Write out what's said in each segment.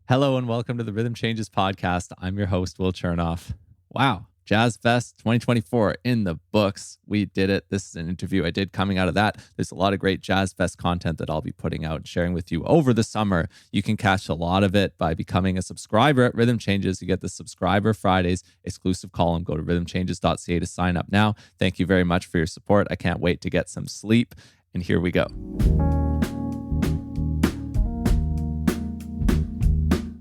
Hello and welcome to the Rhythm Changes podcast. I'm your host, Will Chernoff. Wow, Jazzfest 2024 in the books. We did it. This is an interview I did coming out of that. There's a lot of great Jazzfest content that I'll be putting out and sharing with you over the summer. You can catch a lot of it by becoming a subscriber at Rhythm Changes. You get the Subscriber Fridays exclusive column. Go to rhythmchanges.ca to sign up now. Thank you very much for your support. I can't wait to get some sleep. And here we go.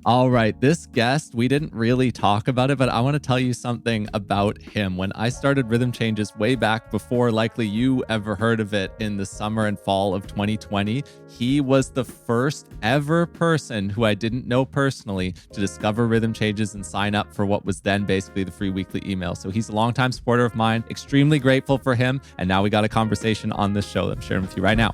All right, this guest, we didn't really talk about it, but I want to tell you something about him. When I started Rhythm Changes way back before likely you ever heard of it in the summer and fall of 2020, he was the first ever person who I didn't know personally to discover Rhythm Changes and sign up for what was then basically the free weekly email. So he's a longtime supporter of mine, extremely grateful for him. And now we got a conversation on this show that I'm sharing with you right now.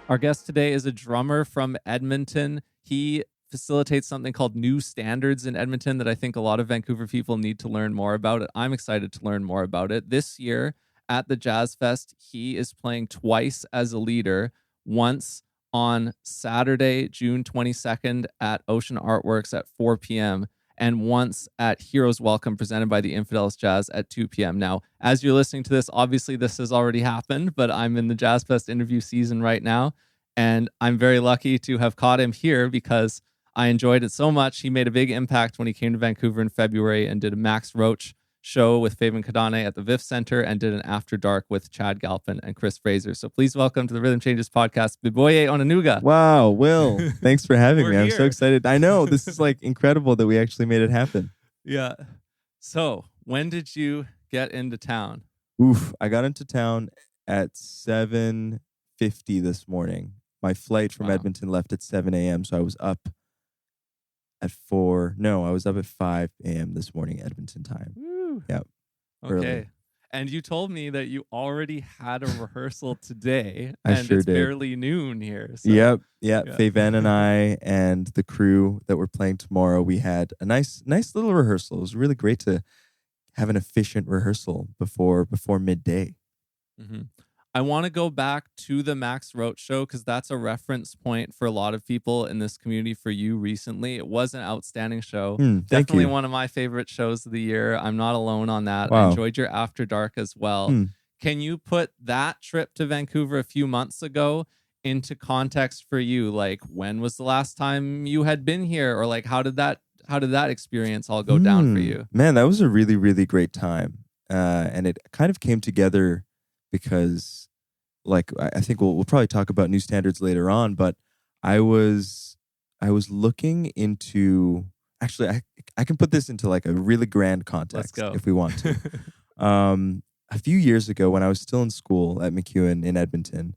Our guest today is a drummer from Edmonton. He facilitates something called New Standards in Edmonton that I think a lot of Vancouver people need to learn more about. I'm excited to learn more about it. This year at the Jazzfest, he is playing twice as a leader, once on Saturday, June 22nd at Ocean Artworks at 4 p.m., and once at Heroes Welcome presented by the Infidels Jazz at 2 p.m. Now, as you're listening to this, obviously this has already happened, but I'm in the Jazzfest interview season right now, and I'm very lucky to have caught him here because I enjoyed it so much. He made a big impact when he came to Vancouver in February and did a Max Roach show with Feven Kidane at the VIF Center and did an After Dark with Chad Galpin and Chris Fraser. So please welcome to the Rhythm Changes podcast, Biboye Onanuga. Wow, Will, thanks for having me. I'm here. so excited. I know, this is like incredible that we actually made it happen. Yeah. So when did you get into town? Oof, I got into town at 7:50 this morning. My flight from Edmonton left at 7 a.m., so I was up at 4. No, I was up at 5 a.m. this morning, Edmonton time. Woo. Yep. Okay. Early. And you told me that you already had a rehearsal today, I and sure it's did. barely noon here. So. Yep. Yeah. Feven and I and the crew that we're playing tomorrow, we had a nice little rehearsal. It was really great to have an efficient rehearsal before midday. Mm-hmm. I want to go back to the Max Roach show because that's a reference point for a lot of people in this community for you recently. It was an outstanding show. Thank Definitely you. one of my favorite shows of the year. I'm not alone on that. Wow. I enjoyed your After Dark as well. Can you put that trip to Vancouver a few months ago into context for you? Like, when was the last time you had been here? Or like, how did that experience all go down for you? Man, that was a really, really great time. And it kind of came together because, like, I think we'll probably talk about New Standards later on, but I was looking into, actually, I can put this into like a really grand context if we want to. A few years ago when I was still in school at MacEwan in Edmonton,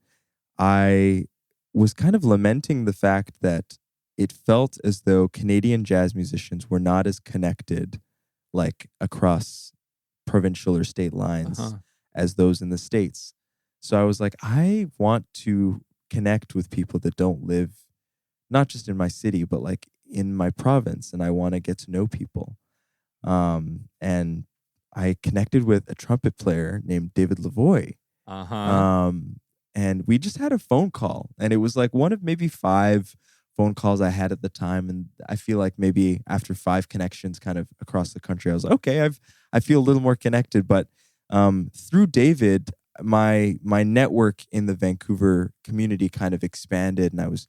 I was kind of lamenting the fact that it felt as though Canadian jazz musicians were not as connected, like across provincial or state lines as those in the States. So I was like, I want to connect with people that don't live, not just in my city, but like in my province. And I want to get to know people. And I connected with a trumpet player named David Lavoie. And we just had a phone call. And it was like one of maybe 5 phone calls I had at the time. And I feel like maybe after 5 connections kind of across the country, I was like, okay, I feel a little more connected. But through David, my network in the Vancouver community kind of expanded, and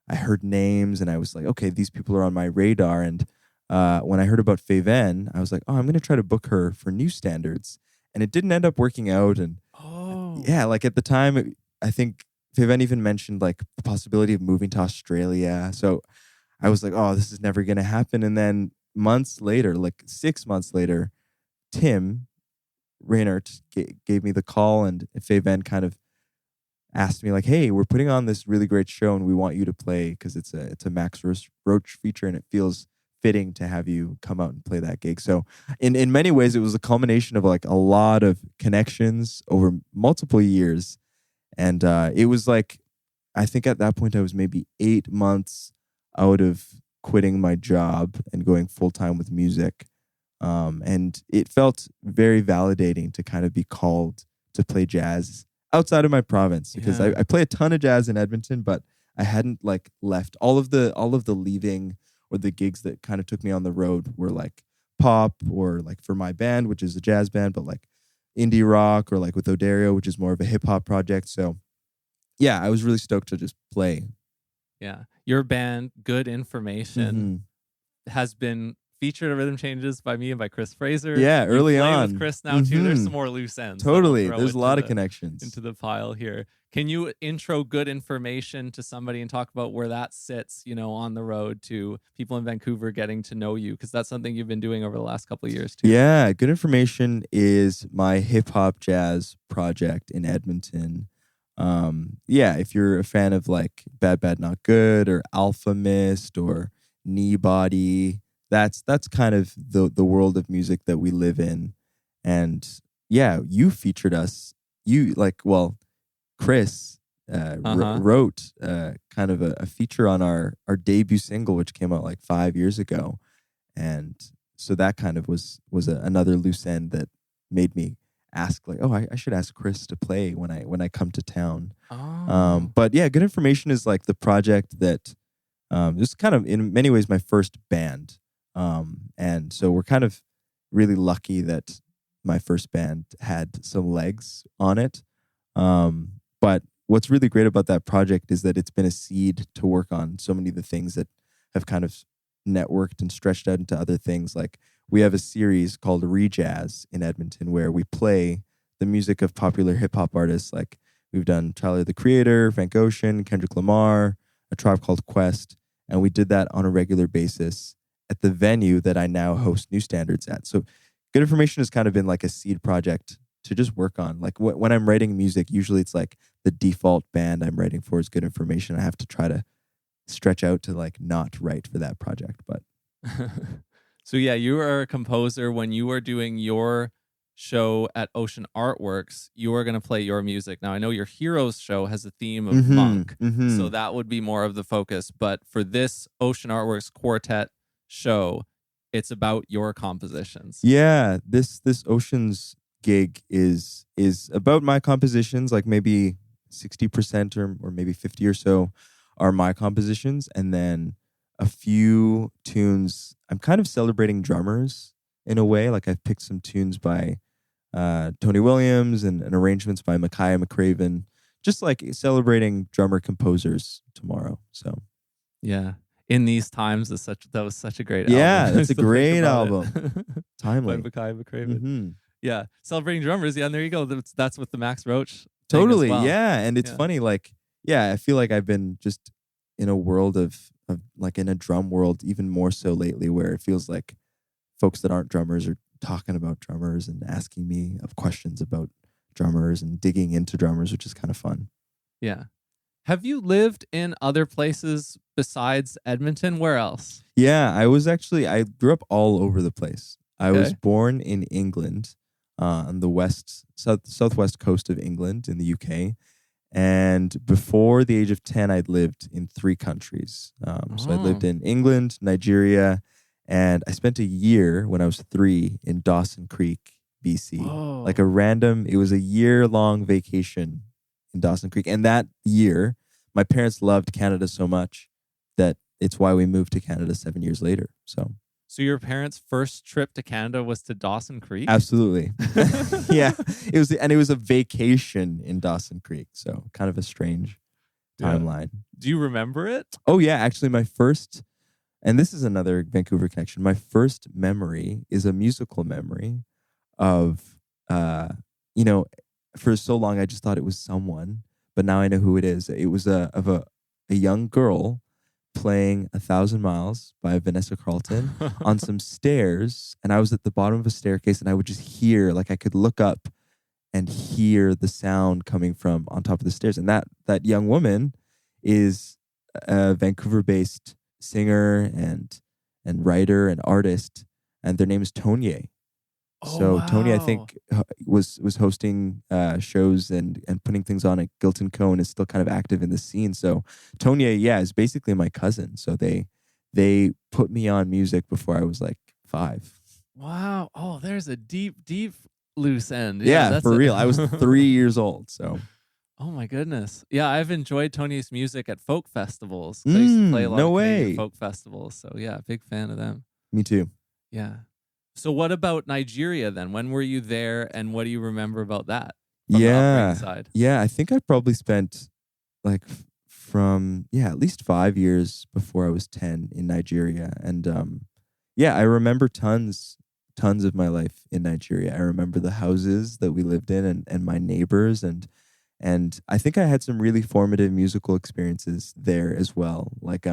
I heard names, and I was like, okay, these people are on my radar. And when I heard about Feven, I was like, oh, I'm going to try to book her for New Standards. And it didn't end up working out. And yeah, like at the time, I think Feven even mentioned like the possibility of moving to Australia. So I was like, oh, this is never going to happen. And then months later, like 6 months later, Tim Raynert gave me the call, and Feven kind of asked me like, hey, we're putting on this really great show and we want you to play because it's a Max Roach feature and it feels fitting to have you come out and play that gig. So in many ways, it was a culmination of like a lot of connections over multiple years. And it was like, I think at that point I was maybe 8 months out of quitting my job and going full time with music And it felt very validating to kind of be called to play jazz outside of my province, because Yeah. I play a ton of jazz in Edmonton, but I hadn't like left all of the leaving or the gigs that kind of took me on the road were like pop, or like for my band, which is a jazz band, but like indie rock, or like with Odario, which is more of a hip hop project. So yeah, I was really stoked to just play. Yeah. Your band, Good Information, has been featured at Rhythm Changes by me and by Chris Fraser. Yeah, You early play on. with Chris now too. There's some more loose ends. that we'll Totally. throw There's a into lot of the- connections. into the pile here. Can you intro Good Information to somebody and talk about where that sits, on the road to people in Vancouver getting to know you? Because that's something you've been doing over the last couple of years too. Yeah, Good Information is my hip hop jazz project in Edmonton. Yeah, if you're a fan of like Bad Bad Not Good or Alpha Mist or Knee Body, that's kind of the world of music that we live in. And yeah, you featured us. Chris wrote kind of a feature on our debut single, which came out like 5 years ago. And so that kind of was another loose end that made me ask, like, oh, I should ask Chris to play when I come to town. Oh. But yeah, Good Information is like the project that is kind of in many ways my first band. And so we're kind of really lucky that my first band had some legs on it. But what's really great about that project is that it's been a seed to work on so many of the things that have kind of networked and stretched out into other things. Like we have a series called Rejazz in Edmonton where we play the music of popular hip hop artists. Like we've done Tyler the Creator, Frank Ocean, Kendrick Lamar, A Tribe Called Quest, and we did that on a regular basis at the venue that I now host New Standards at. So Good Information has kind of been like a seed project to just work on. Like when I'm writing music, usually it's like the default band I'm writing for is Good Information. I have to try to stretch out to like not write for that project, but So yeah, you are a composer. When you are doing your show at Ocean Artworks, you are going to play your music. Now I know your Heroes show has a theme of monk, so that would be more of the focus. But for this Ocean Artworks quartet show, it's about your compositions. Yeah, this Ocean's gig is about my compositions, like maybe 60% or maybe 50 or so are my compositions, and then a few tunes. I'm kind of celebrating drummers in a way. Like I've picked some tunes by Tony Williams and arrangements by Micaiah McCraven, just like celebrating drummer composers tomorrow. So yeah, in these times, that was such a great yeah, album. that's a great album. Timely. By Micaiah McCraven. Yeah, celebrating drummers. Yeah, and there you go. That's with the Max Roach. Totally. Well. Yeah, and it's funny. Like, yeah, I feel like I've been just in a world of like in a drum world even more so lately, where it feels like folks that aren't drummers are talking about drummers and asking me of questions about drummers and digging into drummers, which is kind of fun. Yeah. Have you lived in other places besides Edmonton? Where else? Yeah, I grew up all over the place. I was born in England, on the southwest coast of England in the UK. And before the age of 10, I'd lived in 3 countries. So I lived in England, Nigeria, and I spent a year when I was 3 in Dawson Creek, BC. Whoa. Like it was a year-long vacation in Dawson Creek. And that year, my parents loved Canada so much that it's why we moved to Canada 7 years later. So your parents' first trip to Canada was to Dawson Creek? absolutely. Yeah. It was a vacation in Dawson Creek. So kind of a strange timeline. Do you remember it? Oh yeah, actually and this is another Vancouver connection. My first memory is a musical memory of for so long I just thought it was someone, but now I know who it is. It was a young girl playing 1,000 Miles by Vanessa Carlton on some stairs, and I was at the bottom of a staircase, and I would just hear, like I could look up and hear the sound coming from on top of the stairs. And that young woman is a Vancouver-based singer and writer and artist, and their name is Tonye. So wow. Tony, I think, was hosting shows and putting things on at Gilton Co. and is still kind of active in the scene. So Tony, yeah, is basically my cousin. So they put me on music before I was like 5. Wow. Oh, there's a deep, deep loose end. Yeah, Yeah, that's for real. I was 3 years old, so. Oh my goodness. Yeah, I've enjoyed Tony's music at folk festivals because I used to play a lot No of Canadian way. folk festivals. So yeah, big fan of them. Me too. Yeah. So what about Nigeria then? When were you there, and what do you remember about that from the upbringing Yeah. side? Yeah, I think I probably spent like from at least 5 years before I was 10 in Nigeria. And yeah, I remember tons of my life in Nigeria. I remember the houses that we lived in, and my neighbors, and I think I had some really formative musical experiences there as well. Like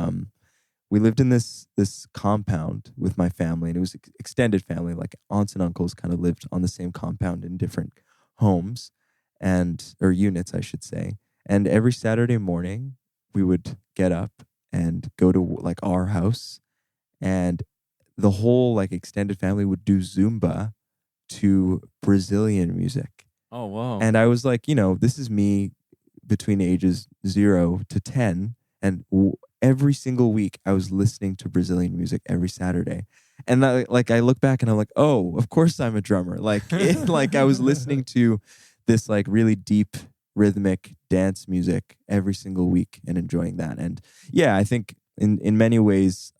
we lived in this compound with my family, and it was extended family, like aunts and uncles kind of lived on the same compound in different homes, and or units I should say. And every Saturday morning we would get up and go to like our house, and the whole like extended family would do Zumba to Brazilian music. Oh, whoa. And I was like, this is me between ages 0 to 10. And every single week I was listening to Brazilian music every Saturday. And I look back and I'm like, oh, of course I'm a drummer. Like I was listening to this like really deep rhythmic dance music every single week and enjoying that. And yeah, I think in many ways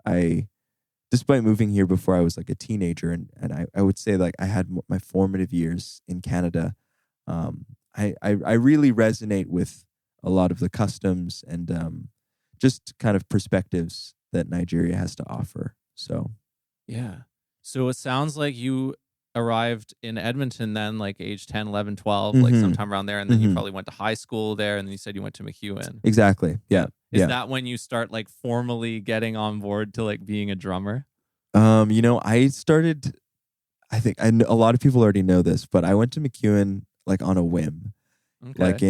despite moving here before I was like a teenager, and I would say like I had my formative years in Canada. I really resonate with a lot of the customs and just kind of perspectives that Nigeria has to offer. So Yeah. So it sounds like you arrived in Edmonton then, like age 10, 11, 12, like sometime around there. And then you probably went to high school there. And then you said you went to McEwen. Exactly. Yeah. Is that when you start like formally getting on board to like being a drummer? I started, I think a lot of people already know this, but I went to McEwen like on a whim. Okay. Like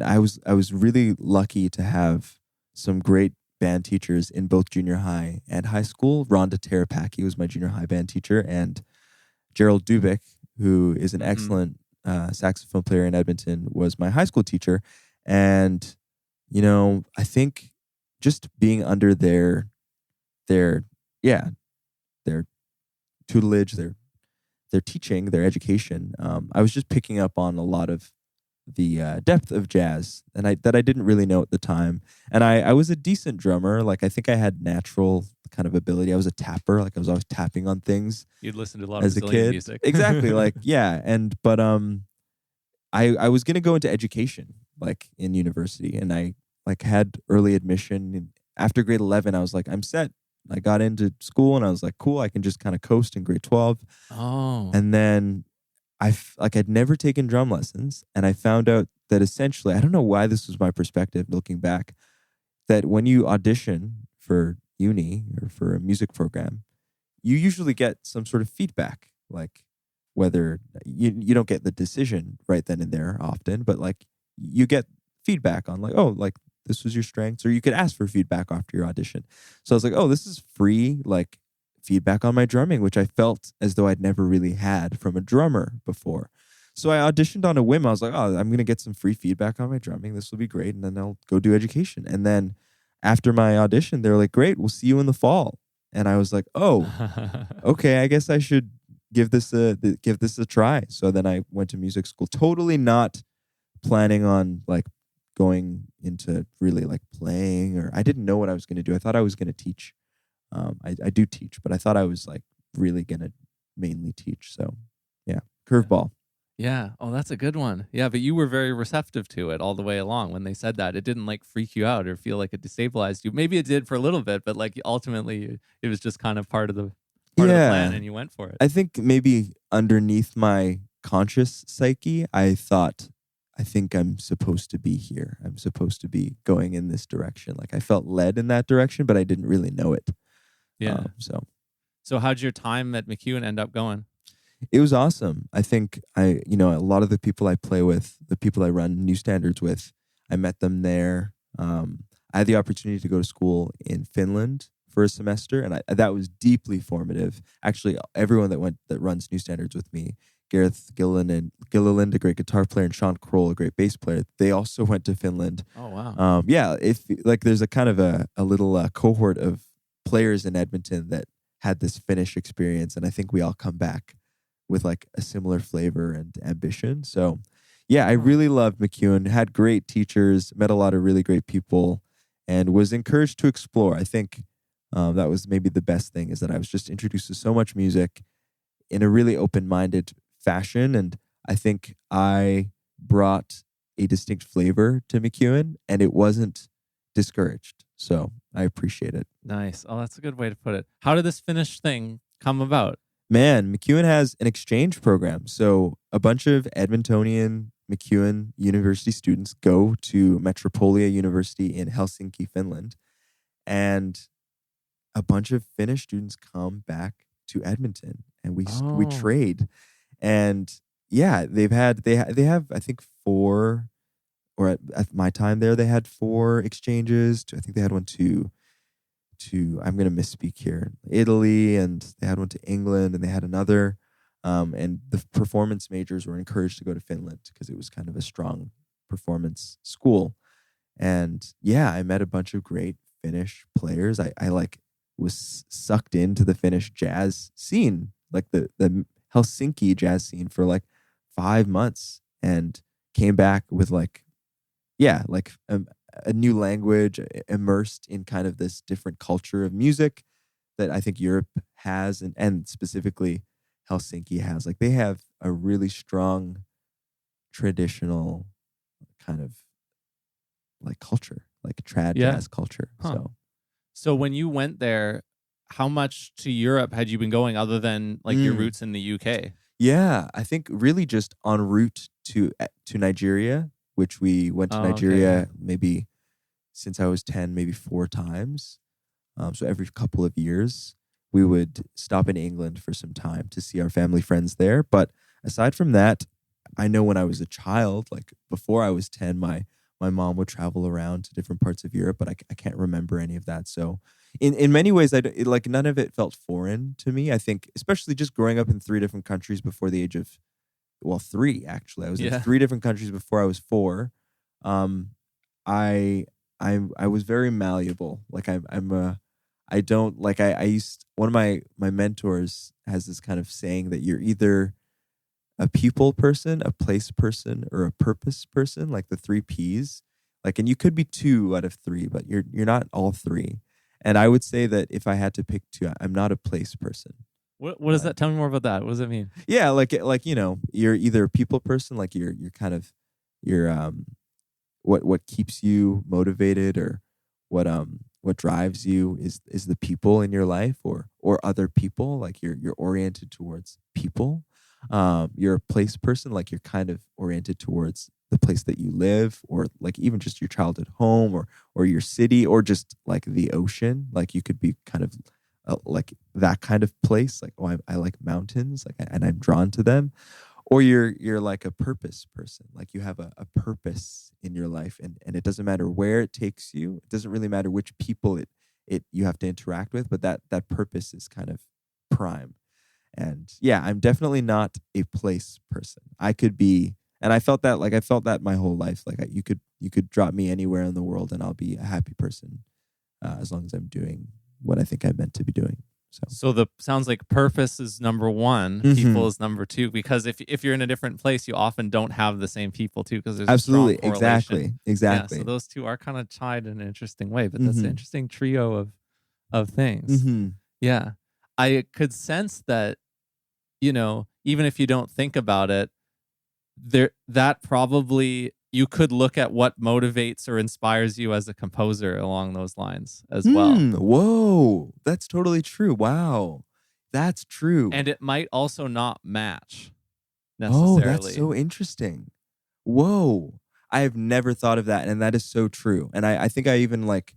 I was really lucky to have some great band teachers in both junior high and high school. Rhonda Terapaki was my junior high band teacher, and Gerald Dubik, who is an excellent saxophone player in Edmonton, was my high school teacher. And I think just being under their tutelage, their teaching, their education, I was just picking up on a lot of the depth of jazz that I didn't really know at the time. And I was a decent drummer. Like I think I had natural kind of ability. I was a tapper. Like I was always tapping on things. You'd listen to a lot as of a Brazilian kid. music. Exactly. Like yeah. But I was gonna go into education like in university, and I like had early admission. And after grade 11, I was like, I'm set. I got into school and I was like, cool, I can just kind of coast in grade 12. Oh. And then I'd never taken drum lessons, and I found out that essentially, I don't know why this was my perspective looking back, that when you audition for uni or for a music program, you usually get some sort of feedback, like whether you don't get the decision right then and there often, but like you get feedback on like, oh, like this was your strengths, or you could ask for feedback after your audition. So I was like, oh, this is free, like feedback on my drumming, which I felt as though I'd never really had from a drummer before. So I auditioned on a whim. I was like, oh, I'm going to get some free feedback on my drumming. This will be great. And then I'll go do education. And then after my audition, they were like, great, we'll see you in the fall. And I was like, oh, okay, I guess I should give this a try. So then I went to music school, totally not planning on like going into really like playing, or I didn't know what I was going to do. I thought I was going to teach. I do teach, but I thought I was like really going to mainly teach. So yeah, curveball. Yeah. Oh, that's a good one. Yeah, but you were very receptive to it all the way along when they said that. It didn't like freak you out or feel like it destabilized you. Maybe it did for a little bit, but like ultimately it was just kind of part of the plan and you went for it. I think maybe underneath my conscious psyche, I think I'm supposed to be here. I'm supposed to be going in this direction. Like I felt led in that direction, but I didn't really know it. Yeah. So how'd your time at McEwen end up going? It was awesome. I think a lot of the people I play with, the people I run New Standards with, I met them there. I had the opportunity to go to school in Finland for a semester, and that was deeply formative. Actually, everyone that runs New Standards with me, Gareth Gilliland, a great guitar player, and Sean Kroll, a great bass player, they also went to Finland. Oh wow! If like there's a kind of a little cohort of players in Edmonton that had this Finnish experience, and I think we all come back with like a similar flavor and ambition. So yeah, I really loved MacEwan, had great teachers, met a lot of really great people, and was encouraged to explore. I think that was maybe the best thing, is that I was just introduced to so much music in a really open-minded fashion. And I think I brought a distinct flavor to MacEwan, and it wasn't discouraged. So I appreciate it. Nice. Oh, that's a good way to put it. How did this Finnish thing come about? Man, MacEwan has an exchange program. So a bunch of Edmontonian MacEwan University students go to Metropolia University in Helsinki, Finland. And a bunch of Finnish students come back to Edmonton, and we trade. And yeah, they have I think 4, or at my time there they had 4 exchanges. I think they had one to I'm going to misspeak here, Italy, and they had one to England, and they had another. And the performance majors were encouraged to go to Finland because it was kind of a strong performance school. And yeah, I met a bunch of great Finnish players. I like was sucked into the Finnish jazz scene, like the Helsinki jazz scene, for like 5 months, and came back with like a new language, immersed in kind of this different culture of music that I think Europe has, and specifically Helsinki has. Like they have a really strong traditional kind of like culture, like jazz culture. So when you went there, how much to Europe had you been going other than like your roots in the UK? Yeah, I think really just en route to Nigeria, which we went to Nigeria maybe since I was 10, maybe 4 times. So every couple of years, we would stop in England for some time to see our family friends there. But aside from that, I know when I was a child, like before I was 10, my mom would travel around to different parts of Europe, but I can't remember any of that. So in many ways, like none of it felt foreign to me. I think especially just growing up in 3 different countries before the age of, 3 actually. I was in 3 different countries before I was 4. I was very malleable. Like one of my mentors has this kind of saying that you're either a people person, a place person, or a purpose person, like the 3 Ps. Like, and you could be 2 out of 3, but you're not all 3. And I would say that if I had to pick 2, I'm not a place person. What does that? Tell me more about that. What does it mean? Yeah, like you're either a people person, like you're kind of what keeps you motivated, or what drives you is the people in your life, or other people, like you're oriented towards people. You're a place person, like you're kind of oriented towards the place that you live, or like even just your childhood home, or your city, or just like the ocean. Like you could be kind of like that kind of place, like I like mountains, like and I'm drawn to them. Or you're like a purpose person, like you have a purpose in your life, and it doesn't matter where it takes you. It doesn't really matter which people it you have to interact with, but that purpose is kind of prime. And yeah, I'm definitely not a place person. I could be, and I felt that my whole life. Like you could drop me anywhere in the world, and I'll be a happy person as long as I'm doing what I think I'm meant to be doing. So sounds like purpose is number 1, people is number 2, because if you're in a different place, you often don't have the same people too, because there's absolutely a strong correlation. Exactly. Yeah, so those 2 are kind of tied in an interesting way, but that's an interesting trio of things. Yeah, I could sense that, even if you don't think about it, that probably you could look at what motivates or inspires you as a composer along those lines as well. Whoa, that's totally true. Wow, that's true. And it might also not match necessarily. Oh, that's so interesting. Whoa, I have never thought of that, and that is so true. And I think I even like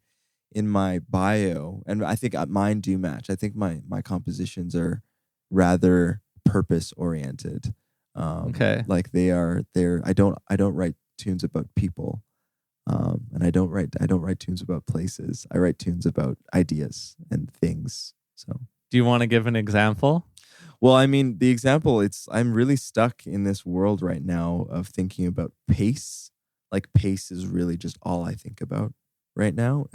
in my bio, and I think mine do match. I think my compositions are rather purpose oriented. Okay, like they're. I don't write tunes about people, and I don't write tunes about places. I write tunes about ideas and things. So, do you want to give an example? Well, I mean, the example, I'm really stuck in this world right now of thinking about pace. Like pace is really just all I think about right now.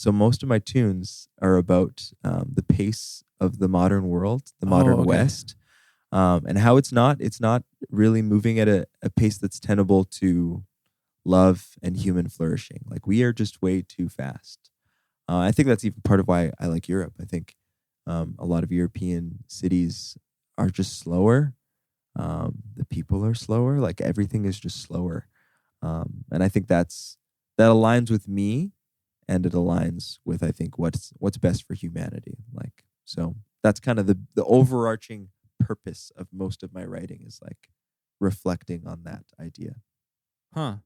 So most of my tunes are about the pace of the modern world, the modern West, and how it's not really moving at a pace that's tenable to love and human flourishing. Like we are just way too fast. I think that's even part of why I like Europe. I think a lot of European cities are just slower. The people are slower. Like everything is just slower. And I think that aligns with me, and it aligns with, I think, what's best for humanity. Like, so that's kind of the overarching purpose of most of my writing, is like reflecting on that idea. Huh.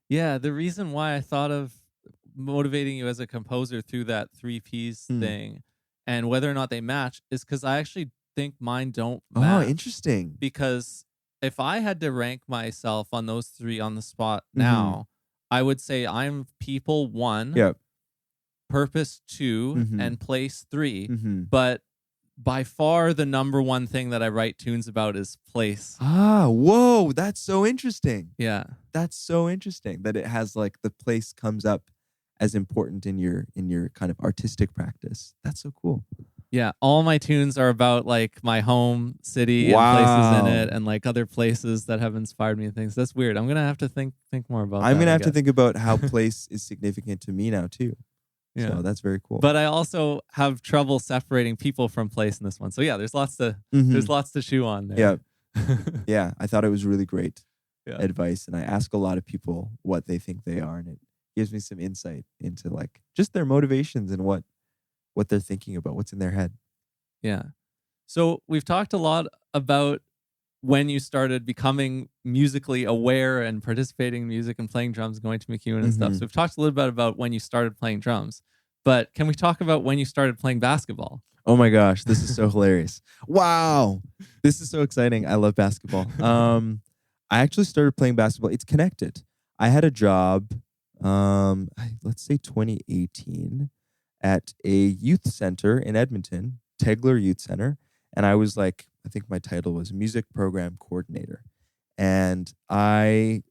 Yeah, the reason why I thought of motivating you as a composer through that 3Ps thing and whether or not they match is because I actually think mine don't match. Oh, interesting. Because if I had to rank myself on those three on the spot now, I would say I'm people 1, Yep. purpose 2, and place 3. But by far the number one thing that I write tunes about is place. Ah, whoa, that's so interesting. Yeah. That's so interesting that it has like the place comes up as important in your kind of artistic practice. That's so cool. Yeah, all my tunes are about like my home city and places in it, and like other places that have inspired me and things. That's weird. I'm gonna have to think more about that. I'm gonna have to think about how place is significant to me now too. Yeah. So that's very cool. But I also have trouble separating people from place in this one. So yeah, there's lots to chew on there. Yeah. Yeah, I thought it was really great advice, and I ask a lot of people what they think they are, and it gives me some insight into like just their motivations and what they're thinking about, what's in their head. Yeah. So we've talked a lot about when you started becoming musically aware and participating in music and playing drums, going to McEwen and stuff. So we've talked a little bit about when you started playing drums, but can we talk about when you started playing basketball? Oh my gosh, this is so hilarious. Wow. This is so exciting. I love basketball. I actually started playing basketball. It's connected. I had a job, let's say 2018, at a youth center in Edmonton, Tegler Youth Center. And I was like, I think my title was music program coordinator. And my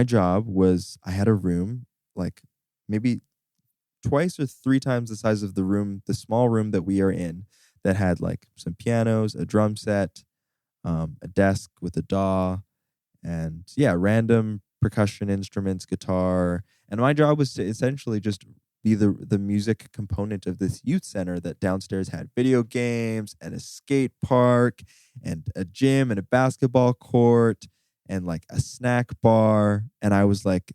job was, I had a room like maybe twice or 3 times the size of the small room that we are in, that had like some pianos, a drum set, a desk with a DAW, and random percussion instruments, guitar. And my job was to essentially just be the music component of this youth center that downstairs had video games and a skate park and a gym and a basketball court and like a snack bar. And I was like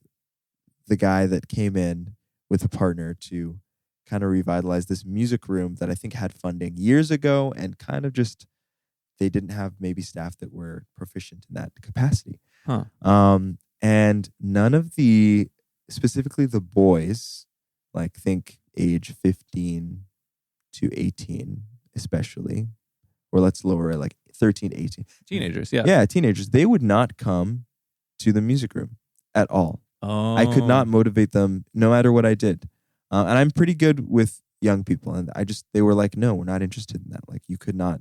the guy that came in with a partner to kind of revitalize this music room that I think had funding years ago, and kind of just, they didn't have maybe staff that were proficient in that capacity. And none of specifically the boys, like think age 15 to 18 especially, or let's lower it like 13 to 18. Teenagers, yeah. Yeah, teenagers. They would not come to the music room at all. Oh. I could not motivate them no matter what I did. And I'm pretty good with young people. And they were like, no, we're not interested in that. Like you cannot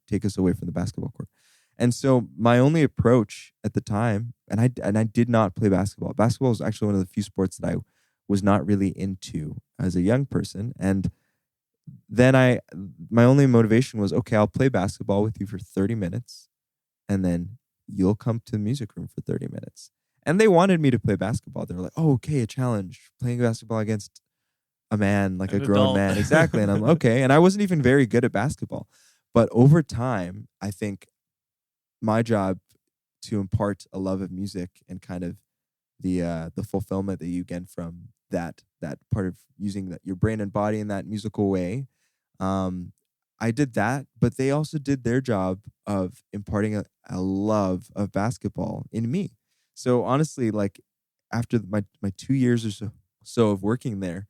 take us away from the basketball court. And so my only approach at the time, and I did not play basketball. Basketball was actually one of the few sports that I was not really into as a young person. And then my only motivation was, okay, I'll play basketball with you for 30 minutes, and then you'll come to the music room for 30 minutes. And they wanted me to play basketball. They were like, oh, okay, a challenge, playing basketball against a man, like a grown adult man. Exactly. And I'm like, okay. And I wasn't even very good at basketball. But over time, I think my job to impart a love of music and kind of the fulfillment that you get from that part of using your brain and body in that musical way, I did that, but they also did their job of imparting a love of basketball in me. So honestly, like after my 2 years or so of working there,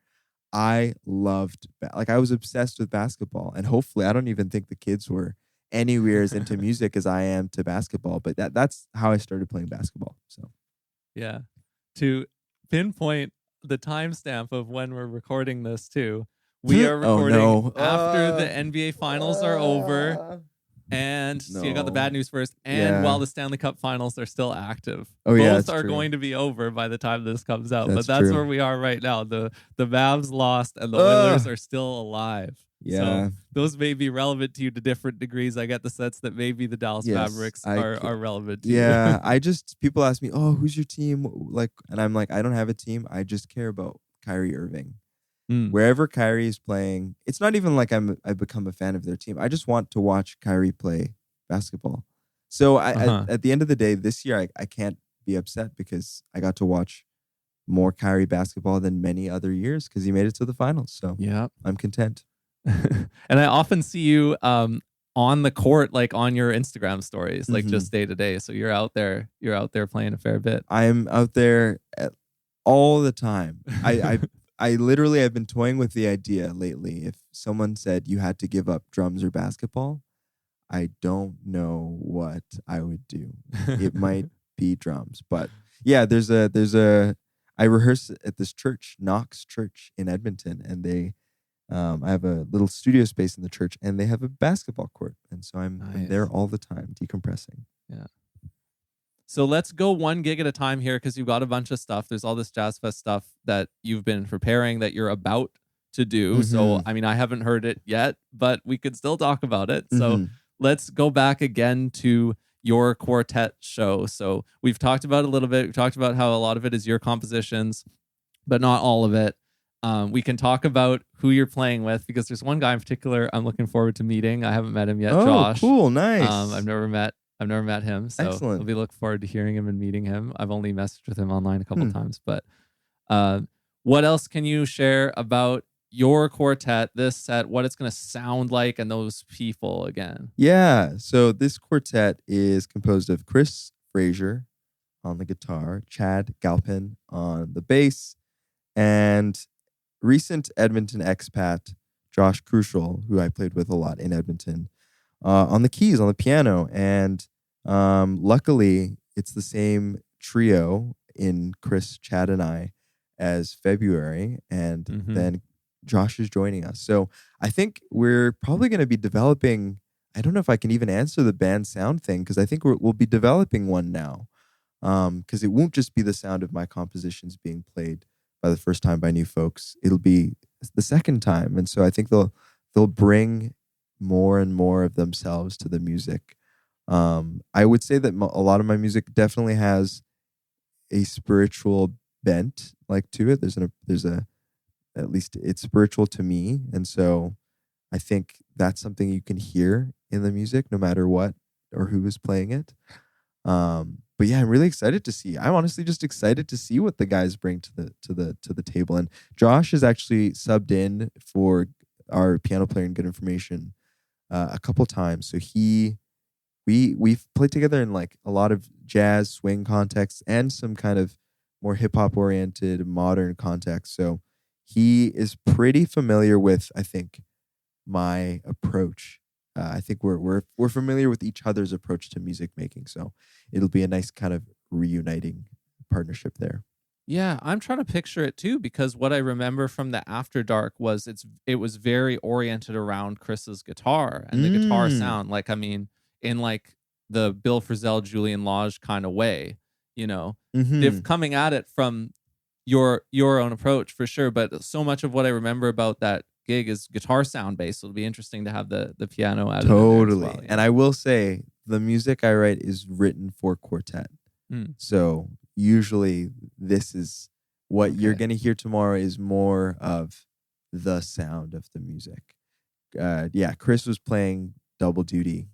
I loved, like I was obsessed with basketball. And hopefully, I don't even think the kids were anywhere as into music as I am to basketball, but that's how I started playing basketball. So yeah, to pinpoint the timestamp of when we're recording this too, we are recording after the NBA finals are over. And so you got the bad news first. And Yeah. while the Stanley Cup finals are still active, Oh, yeah, both that's are true. going to be over by the time this comes out. That's But that's true. where we are right now. The Mavs lost and the Oilers are still alive. Yeah. So those may be relevant to you to different degrees. I get the sense that maybe the Dallas Mavericks are relevant to you. Yeah. People ask me, oh, who's your team? Like, and I'm like, I don't have a team. I just care about Kyrie Irving. Wherever Kyrie is playing, it's not even like I've become a fan of their team. I just want to watch Kyrie play basketball. So at the end of the day, this year, I can't be upset because I got to watch more Kyrie basketball than many other years because he made it to the finals. So yeah, I'm content. And I often see you on the court, like on your Instagram stories, like just day to day. So you're out there playing a fair bit. I'm out there all the time. I literally have been toying with the idea lately. If someone said you had to give up drums or basketball, I don't know what I would do. It might be drums, but yeah, I rehearse at this church, Knox Church in Edmonton, and I have a little studio space in the church, and they have a basketball court, and so I'm there all the time, decompressing. Yeah. So let's go one gig at a time here because you've got a bunch of stuff. There's all this Jazzfest stuff that you've been preparing that you're about to do. So, I mean, I haven't heard it yet, but we could still talk about it. So let's go back again to your quartet show. So we've talked about it a little bit. We've talked about how a lot of it is your compositions, but not all of it. We can talk about who you're playing with because there's one guy in particular I'm looking forward to meeting. I haven't met him yet, Josh. Oh, cool. Nice. I've never met him, so Excellent. I'll be looking forward to hearing him and meeting him. I've only messaged with him online a couple times, but what else can you share about your quartet, this set, what it's going to sound like, and those people again? Yeah, so this quartet is composed of Chris Frazier on the guitar, Chad Galpin on the bass, and recent Edmonton expat Josh Crucial, who I played with a lot in Edmonton, on the keys, on the piano. And luckily, it's the same trio in Chris, Chad, and I as February. And then Josh is joining us. So I think we're probably going to be developing, I don't know if I can even answer the band sound thing, because I think we'll be developing one now. Because it won't just be the sound of my compositions being played by the first time by new folks. It'll be the second time. And so I think they'll bring more and more of themselves to the music. I would say that a lot of my music definitely has a spiritual bent like to it. There's a at least it's spiritual to me. And so I think that's something you can hear in the music no matter what or who is playing it. But yeah, I'm really excited to see. I'm honestly just excited to see what the guys bring to the table. And Josh has actually subbed in for our piano player in Good Information a couple times. So we've played together in like a lot of jazz swing contexts and some kind of more hip hop oriented modern context. So he is pretty familiar with, I think, my approach. I think we're familiar with each other's approach to music making. So it'll be a nice kind of reuniting partnership there. Yeah, I'm trying to picture it too, because what I remember from the After Dark was it was very oriented around Chris's guitar and the guitar sound. Like, I mean, in like the Bill Frisell, Julian Lage kind of way, you know, if coming at it from your own approach for sure. But so much of what I remember about that gig is guitar sound based. So it'll be interesting to have the piano added totally. In there as well, And I will say the music I write is written for quartet. So usually this is what you're going to hear tomorrow is more of the sound of the music. Yeah, Chris was playing double duty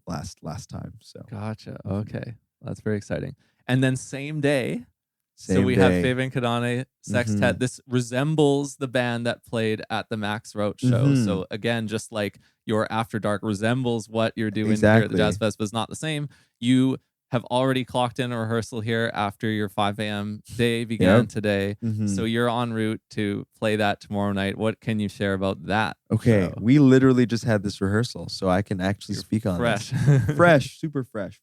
last time. So gotcha. Okay, that's very exciting. And then same day. So we have Feven Kidane Sextet. This resembles the band that played at the Max Roach show. So again, just like your After Dark resembles what you're doing here at the Jazzfest, but it's not the same. You have already clocked in a rehearsal here after your 5 a.m. day began today. So you're en route to play that tomorrow night. What can you share about that? Okay, show? We literally just had this rehearsal, so I can actually speak on fresh. This. Fresh, super fresh.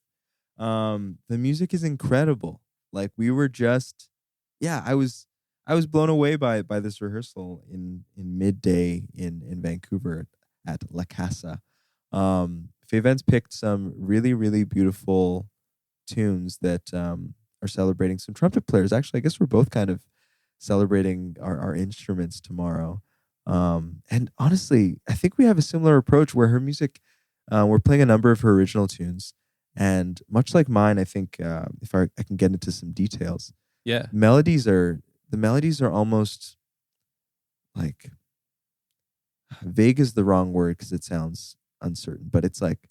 The music is incredible. Like we were just, I was blown away by this rehearsal in midday in Vancouver at La Casa. Feven's picked some really, really beautiful tunes that are celebrating some trumpet players. Actually, I guess we're both kind of celebrating our instruments tomorrow. And honestly, I think we have a similar approach where her music, we're playing a number of her original tunes. And much like mine, I think if I can get into some details, Yeah. the melodies are almost like vague is the wrong word because it sounds uncertain, but it's like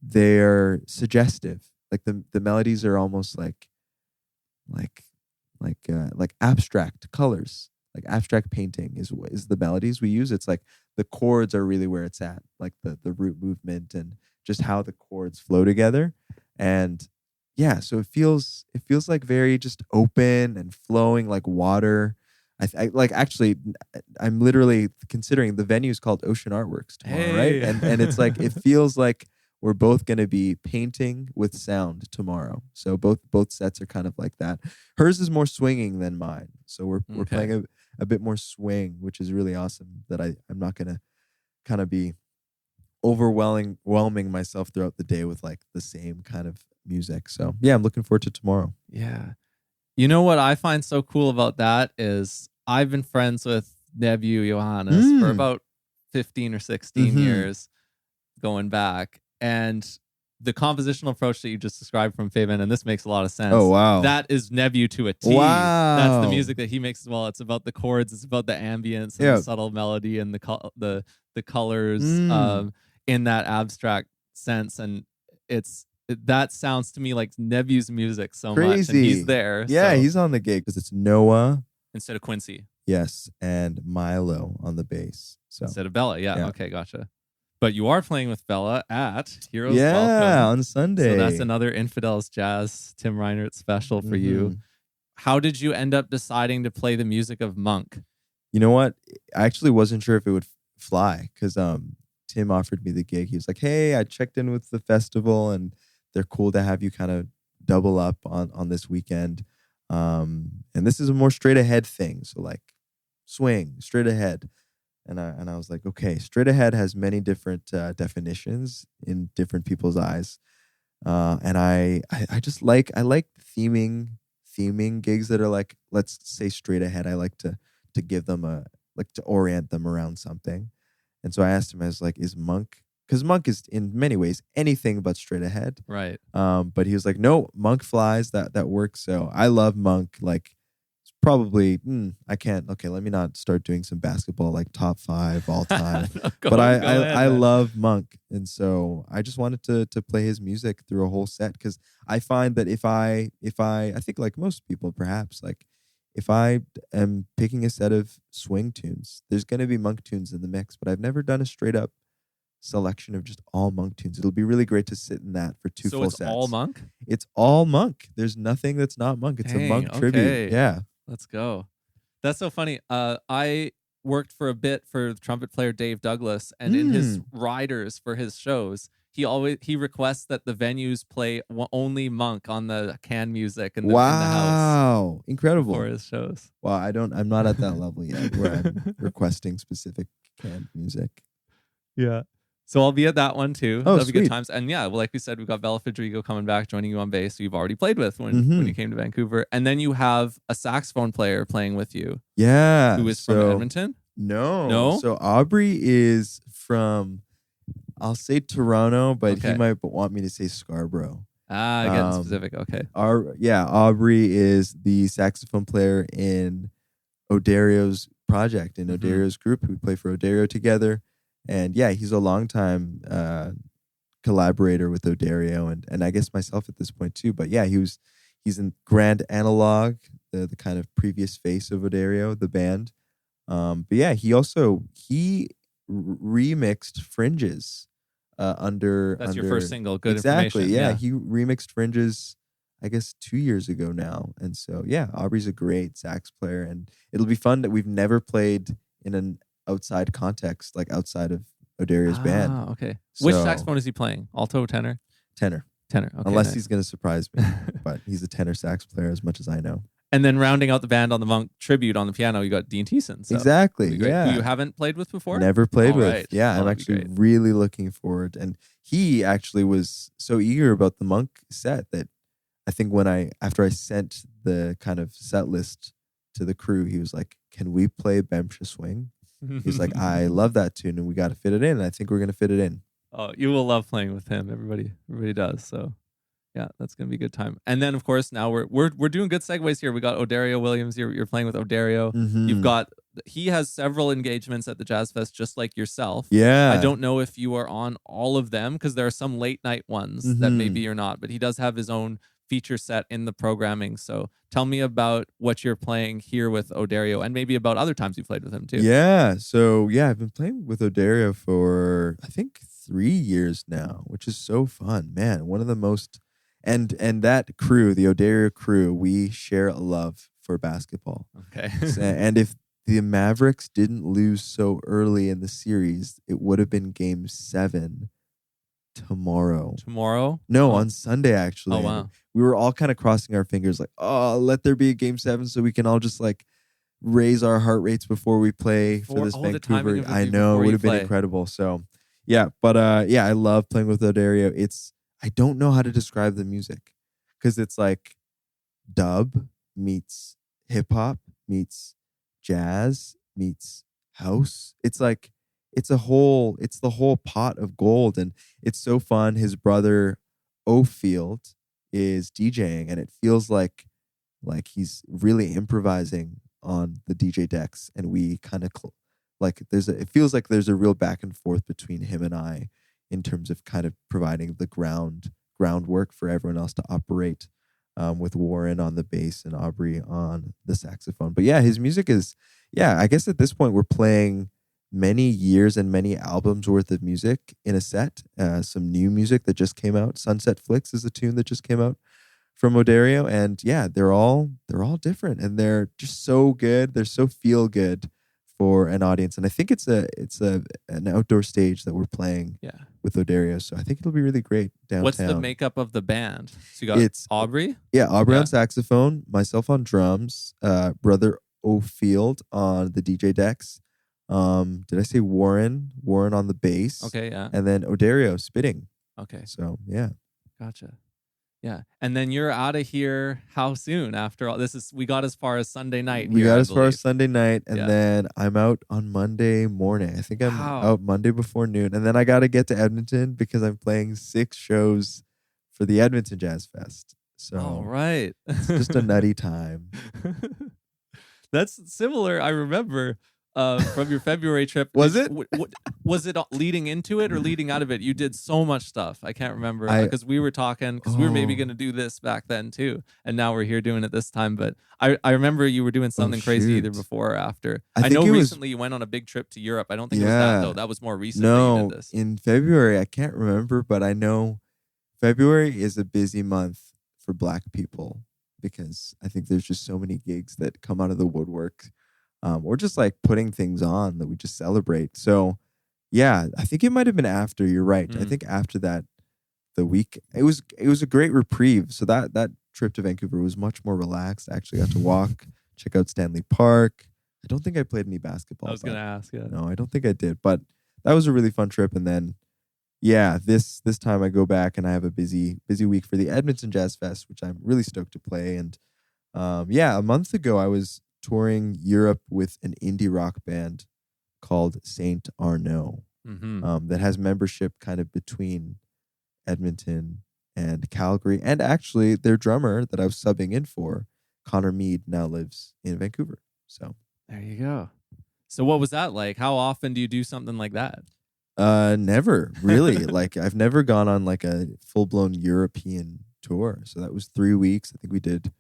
they're suggestive. Like the melodies are almost like abstract colors, like abstract painting is the melodies we use. It's like the chords are really where it's at, like the root movement and just how the chords flow together. And yeah, so it feels like very just open and flowing like water. I like actually I'm literally considering the venue is called Ocean Artworks tomorrow, right? And it's like it feels like we're both going to be painting with sound tomorrow. So both sets are kind of like that. Hers is more swinging than mine. So we're playing a bit more swing, which is really awesome. That I'm not going to kind of be overwhelming myself throughout the day with like the same kind of music. So yeah, I'm looking forward to tomorrow. Yeah. You know what I find so cool about that is I've been friends with Nebyu Johannes for about 15 or 16 years going back. And the compositional approach that you just described from Feven, and this makes a lot of sense. Oh, wow. That is Nebyu to a T. Wow. That's the music that he makes as well. It's about the chords. It's about the ambience and the subtle melody and the colors in that abstract sense. And that sounds to me like Nebyu's music so much. And he's there. Yeah, so. He's on the gig because it's Noah. Instead of Quincy. Yes, and Milo on the bass. So instead of Bella. Yeah. Okay, gotcha. But you are playing with Bella at Heroes Welcome. Yeah, on Sunday. So that's another Infidels Jazz Tim Reinert special for you. How did you end up deciding to play the music of Monk? You know what? I actually wasn't sure if it would fly because Tim offered me the gig. He was like, hey, I checked in with the festival and they're cool to have you kind of double up on this weekend. And this is a more straight ahead thing. So like swing, straight ahead. And I was like, okay, straight ahead has many different definitions in different people's eyes. And I just like theming gigs that are like, let's say straight ahead. I like to give them to orient them around something. And so I asked him, I was like, is Monk, because Monk is in many ways anything but straight ahead. Right. But he was like, no, Monk flies, that works. So I love Monk. Like, probably I can't. Okay, let me not start doing some basketball like top 5 all time. But I love Monk, and so I just wanted to play his music through a whole set because I find that if I think like most people perhaps like if I am picking a set of swing tunes, there's going to be Monk tunes in the mix, but I've never done a straight up selection of just all Monk tunes. It'll be really great to sit in that for 2 full sets. So it's all Monk? It's all Monk. There's nothing that's not Monk. It's a Monk tribute. Yeah. Let's go. That's so funny. I worked for a bit for trumpet player Dave Douglas, and in his riders for his shows, he requests that the venues play only Monk on the can music in the house. Wow, incredible for his shows. Wow, I'm not at that level yet where I'm requesting specific canned music. Yeah. So I'll be at that one too. Oh, That'll be good times. And yeah, well, like we said, we've got Bella Federico coming back, joining you on bass, who you've already played with when you came to Vancouver. And then you have a saxophone player playing with you. Yeah. Who is from Edmonton? No. So Aubrey is from, I'll say Toronto, but he might want me to say Scarborough. Getting specific. Okay. Aubrey is the saxophone player in Odario's project, in Odario's group. We play for Odario together. And yeah, he's a longtime collaborator with Odario and I guess myself at this point too. But yeah, he's in Grand Analog, the kind of previous face of Odario, the band. But yeah, he remixed Fringes under. That's your first single. Good exactly, information. Yeah, he remixed Fringes, I guess 2 years ago now. And so yeah, Aubrey's a great sax player, and it'll be fun that we've never played in an outside context, like outside of Odario's band. Okay. Which saxophone is he playing? Alto, tenor? Tenor. Okay, Unless he's going to surprise me. But he's a tenor sax player as much as I know. And then rounding out the band on the Monk tribute on the piano, you got Dean Thiessen. So Exactly. who Yeah. you haven't played with before? Never played All with. right. Yeah, Oh, I'm that'd be actually great. really looking forward. And he actually was so eager about the Monk set that I think after I sent the kind of set list to the crew, he was like, "Can we play Bemsha Swing?" He was like, "I love that tune, and we got to fit it in. And I think we're gonna fit it in." Oh, you will love playing with him. Everybody does. So yeah, that's gonna be a good time. And then of course now we're doing good segues here. We got Odario Williams. You're playing with Odario. You've got he has several engagements at the Jazzfest just like yourself. Yeah. I don't know if you are on all of them because there are some late night ones that maybe you're not, but he does have his own feature set in the programming. So tell me about what you're playing here with Odario and maybe about other times you played with him too. Yeah. So yeah, I've been playing with Odario for I think 3 years now, which is so fun, man. One of the most and that crew, the Odario crew, we share a love for basketball. Okay. And if the Mavericks didn't lose so early in the series, it would have been Game 7 tomorrow. Tomorrow? No, on Sunday actually. Oh wow. We were all kind of crossing our fingers, like, oh, let there be a Game 7 so we can all just like raise our heart rates before we play for this Vancouver. I know it would have been incredible. So yeah, but yeah, I love playing with Odario. I don't know how to describe the music because it's like dub meets hip hop meets jazz meets house. It's like it's the whole pot of gold, and it's so fun. His brother Ofield is DJing, and it feels like he's really improvising on the DJ decks, and we kind of it feels like there's a real back and forth between him and I in terms of kind of providing the groundwork for everyone else to operate, with Warren on the bass and Aubrey on the saxophone. But yeah, his music is, I guess at this point we're playing many years and many albums worth of music in a set. Some new music that just came out. Sunset Flicks is a tune that just came out from Odario, and yeah, they're all different, and they're just so good. They're so feel good for an audience, and I think it's an outdoor stage that we're playing with Odario, so I think it'll be really great downtown. What's the makeup of the band? So you got Aubrey? Yeah, Aubrey on saxophone, myself on drums, brother Ofield on the DJ decks. Did I say Warren? Warren on the bass. Okay, yeah. And then Odario spitting. Okay. So yeah. Gotcha. Yeah. And then you're out of here how soon after all this we got as far as Sunday night. We got as far as Sunday night, and then I'm out on Monday morning. I think I'm out Monday before noon. And then I gotta get to Edmonton because I'm playing 6 shows for the Edmonton Jazz Fest. So all right. It's just a nutty time. That's similar. I remember from your February trip. Was it? Was it leading into it or leading out of it? You did so much stuff. I can't remember because we were talking because we were maybe going to do this back then too, and now we're here doing it this time. But I remember you were doing something crazy either before or after. I know recently you went on a big trip to Europe. I don't think it was that though. That was more recent. No, that you did this. In February, I can't remember, but I know February is a busy month for Black people because I think there's just so many gigs that come out of the woodwork. Or just like putting things on that we just celebrate. So yeah, I think it might have been after. You're right. I think after that, the week it was a great reprieve. So that trip to Vancouver was much more relaxed. I actually got to walk, check out Stanley Park. I don't think I played any basketball. I was gonna ask. Yeah. No, I don't think I did. But that was a really fun trip. And then this time I go back and I have a busy week for the Edmonton Jazz Fest, which I'm really stoked to play. And a month ago I was touring Europe with an indie rock band called Saint Arnaud, that has membership kind of between Edmonton and Calgary. And actually, their drummer that I was subbing in for, Connor Mead, now lives in Vancouver. So there you go. So what was that like? How often do you do something like that? Never really. Like I've never gone on like a full-blown European tour. So that was 3 weeks. I think we did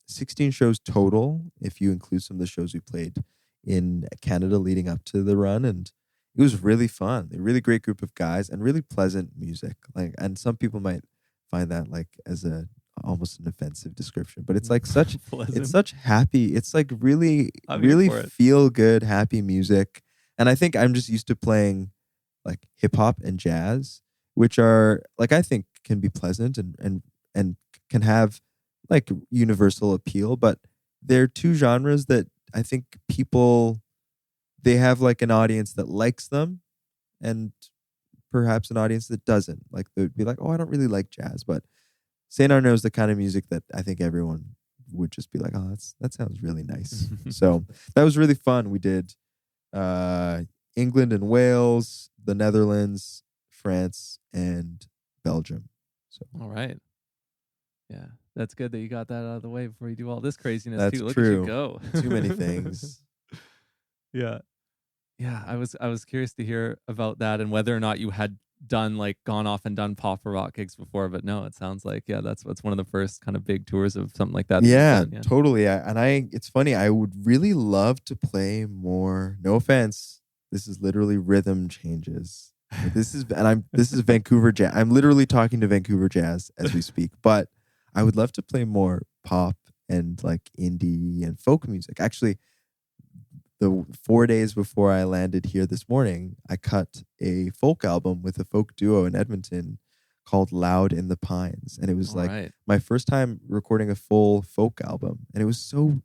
16 shows total if you include some of the shows we played in Canada leading up to the run, and it was really fun. A really great group of guys and really pleasant music. Like, and some people might find that like as almost an offensive description, but it's like such it's such happy. It's like really feel good happy music. And I think I'm just used to playing like hip hop and jazz, which are like I think can be pleasant and can have like universal appeal, but they're two genres that I think people, they have like an audience that likes them and perhaps an audience that doesn't. Like they'd be like, oh, I don't really like jazz, but Saint Arnaud is the kind of music that I think everyone would just be like, oh, that sounds really nice. So that was really fun. We did England and Wales, the Netherlands, France, and Belgium. So All right. Yeah, that's good that you got that out of the way before you do all this craziness that's too. Look true. at you go. Too many things. Yeah. Yeah, I was curious to hear about that and whether or not you had gone off and done pop or rock gigs before, but no, it sounds like that's one of the first kind of big tours of something like that. Yeah, Yeah. totally. It's funny. I would really love to play more. No offense. This is literally rhythm changes. This is Vancouver Jazz. I'm literally talking to Vancouver Jazz as we speak, but I would love to play more pop and like indie and folk music. Actually, the 4 days before I landed here this morning, I cut a folk album with a folk duo in Edmonton called Loud in the Pines. And it was my first time recording a full folk album. And it was so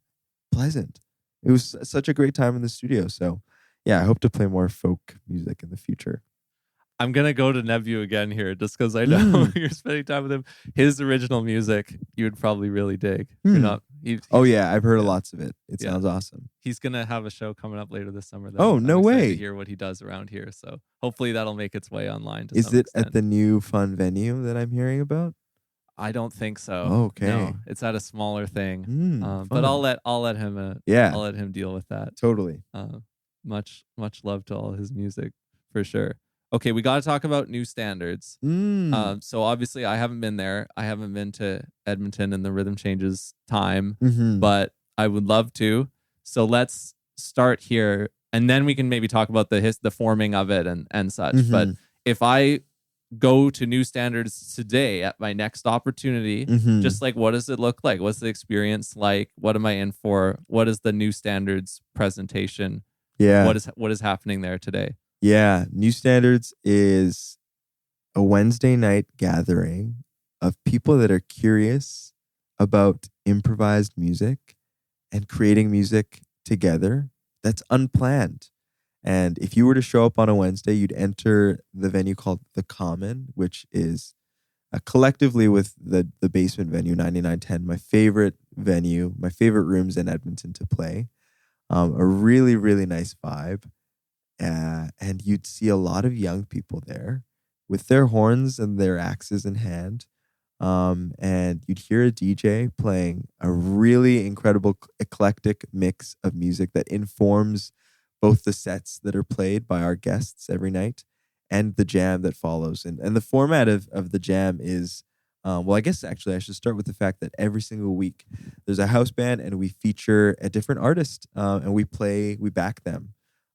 pleasant. It was such a great time in the studio. So yeah, I hope to play more folk music in the future. I'm going to go to Nebu again here just because I know you're spending time with him. His original music, you would probably really dig. You're not, I've heard lots of it. It sounds awesome. He's going to have a show coming up later this summer. Oh, no way. To hear what he does around here. So hopefully that'll make its way online. Is it at the new fun venue that I'm hearing about? I don't think so. Okay. No, it's at a smaller thing. But I'll let him I'll let him deal with that. Totally. Much love to all his music for sure. Okay, we got to talk about new standards. So obviously I haven't been there. I haven't been to Edmonton in the Rhythm Changes time, but I would love to. So let's start here, and then we can maybe talk about the forming of it and such. But if I go to new standards today at my next opportunity, just like, what does it look like? What's the experience like? What am I in for? What is the new standards presentation? Yeah. What is happening there today? Yeah, New Standards is a Wednesday night gathering of people that are curious about improvised music and creating music together that's unplanned. And if you were to show up on a Wednesday, you'd enter the venue called The Common, which is collectively with the basement venue, 9910, my favorite venue, my favorite rooms in Edmonton to play. A really, really nice vibe. And you'd see a lot of young people there with their horns and their axes in hand. And you'd hear a DJ playing a really incredible eclectic mix of music that informs both the sets that are played by our guests every night and the jam that follows. And the format of the jam is, I guess actually I should start with the fact that every single week there's a house band and we feature a different artist and we back them.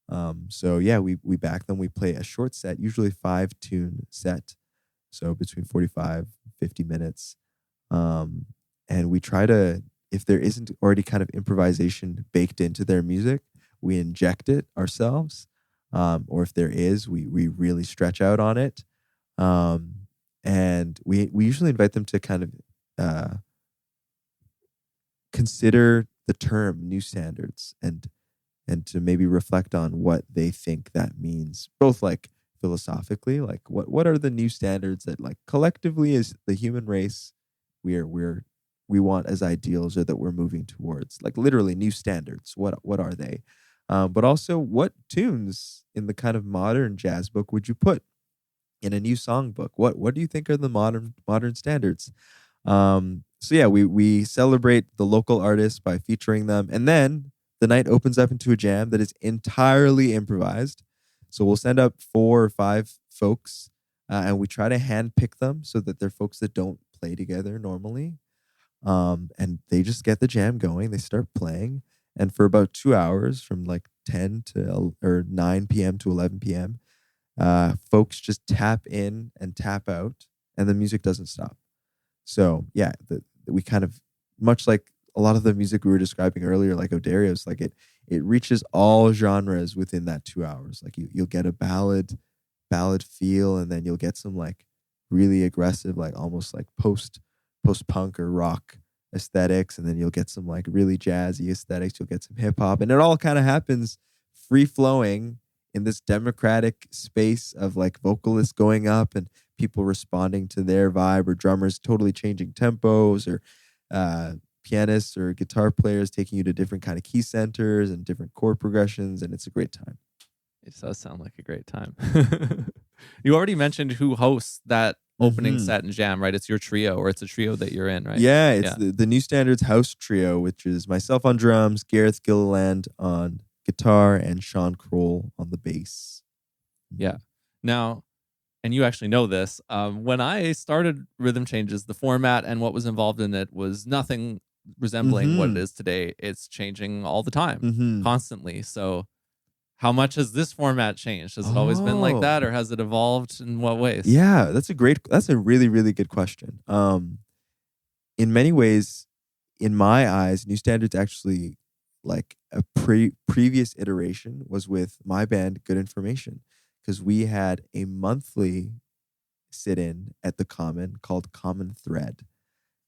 We back them. We play a short set, usually 5-tune set. So between 45, 50 minutes. And we try to, if there isn't already kind of improvisation baked into their music, we inject it ourselves. Or if there is, we really stretch out on it. And we usually invite them to kind of consider the term new standards and to maybe reflect on what they think that means, both like philosophically, like what are the new standards that like collectively as the human race we want as ideals or that we're moving towards, like literally new standards. What are they? But also what tunes in the kind of modern jazz book would you put in a new song book? What do you think are the modern standards? We celebrate the local artists by featuring them, and then the night opens up into a jam that is entirely improvised. So we'll send up 4 or 5 folks and we try to handpick them so that they're folks that don't play together normally. And they just get the jam going. They start playing. And for about 2 hours from like 9 p.m. to 11 p.m., folks just tap in and tap out and the music doesn't stop. So yeah, we kind of, much like a lot of the music we were describing earlier, like Odario's, like it reaches all genres within that 2 hours. Like you'll get a ballad feel, and then you'll get some like really aggressive, like almost like post-punk or rock aesthetics, and then you'll get some like really jazzy aesthetics. You'll get some hip hop, and it all kind of happens free flowing in this democratic space of like vocalists going up and people responding to their vibe, or drummers totally changing tempos, or pianists or guitar players taking you to different kind of key centers and different chord progressions, and it's a great time. It does sound like a great time. You already mentioned who hosts that opening set and jam, right? It's your trio, or it's a trio that you're in, right? Yeah, it's the New Standards House Trio, which is myself on drums, Gareth Gilliland on guitar, and Sean Kroll on the bass. Yeah. Now, and you actually know this, when I started Rhythm Changes, the format and what was involved in it was nothing resembling what it is today. It's changing all the time, constantly. So how much has this format changed? Has it always been like that, or has it evolved in what ways? Yeah, that's a really, really good question. In many ways, in my eyes, New Standards actually, like a previous iteration was with my band, Good Information, because we had a monthly sit-in at the Common called Common Thread.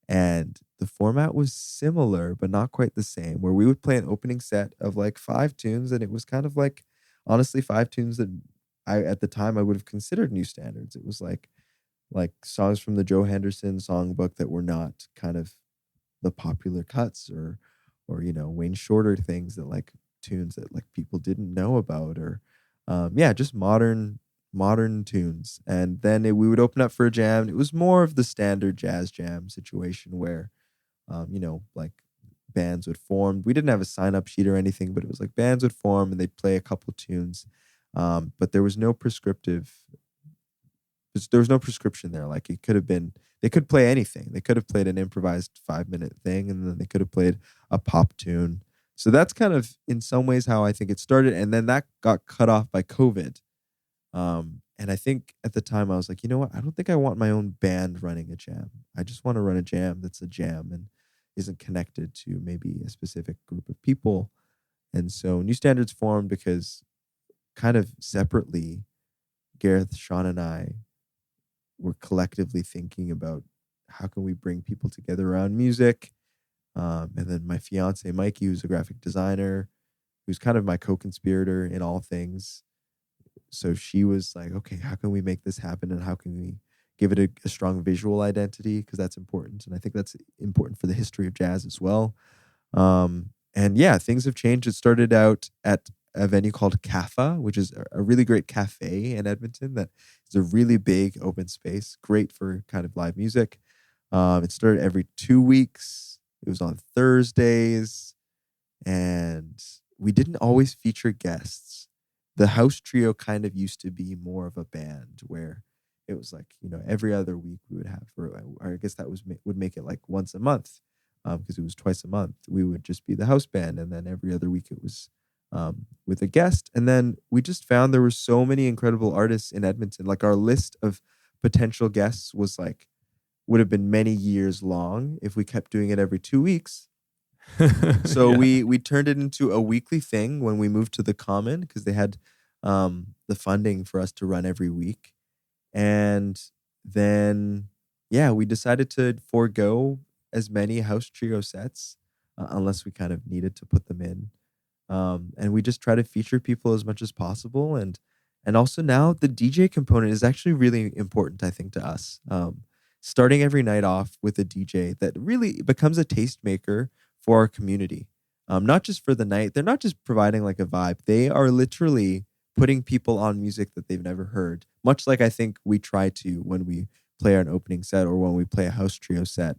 And the format was similar, but not quite the same, where we would play an opening set of like 5 tunes. And it was kind of like, honestly, 5 tunes that at the time, I would have considered New Standards. It was like songs from the Joe Henderson songbook that were not kind of the popular cuts, or Wayne Shorter things, that like tunes that like people didn't know about, or just modern tunes. And then we would open up for a jam. It was more of the standard jazz jam situation where, like bands would form. We didn't have a sign-up sheet or anything, but it was like bands would form and they'd play a couple tunes. But there was no prescription there. Like it could have been, they could play anything. They could have played an improvised 5-minute thing, and then they could have played a pop tune. So that's kind of in some ways how I think it started. And then that got cut off by COVID. And I think at the time I was like, you know what? I don't think I want my own band running a jam. I just want to run a jam that's a jam and isn't connected to maybe a specific group of people. And so New Standards formed because kind of separately, Gareth, Sean, and I were collectively thinking about how can we bring people together around music. And then my fiance, Mikey, who's a graphic designer, who's kind of my co-conspirator in all things. So she was like, okay, how can we make this happen? And how can we give it a strong visual identity? Because that's important. And I think that's important for the history of jazz as well. And yeah, things have changed. It started out at a venue called CAFA, which is a really great cafe in Edmonton that is a really big open space, great for kind of live music. It started every 2 weeks. It was on Thursdays. And we didn't always feature guests. The house trio kind of used to be more of a band where it was like, every other week we would have, or I guess that would make it like once a month, because it was twice a month. We would just be the house band, and then every other week it was with a guest. And then we just found there were so many incredible artists in Edmonton. Like our list of potential guests would have been many years long if we kept doing it every 2 weeks. So we turned it into a weekly thing when we moved to the Common, because they had the funding for us to run every week. And then, we decided to forego as many house trio sets unless we kind of needed to put them in. And we just try to feature people as much as possible. And also now the DJ component is actually really important, I think, to us. Starting every night off with a DJ that really becomes a tastemaker for our community. Not just for the night. They're not just providing like a vibe. They are literally putting people on music that they've never heard. Much like I think we try to when we play an opening set or when we play a house trio set.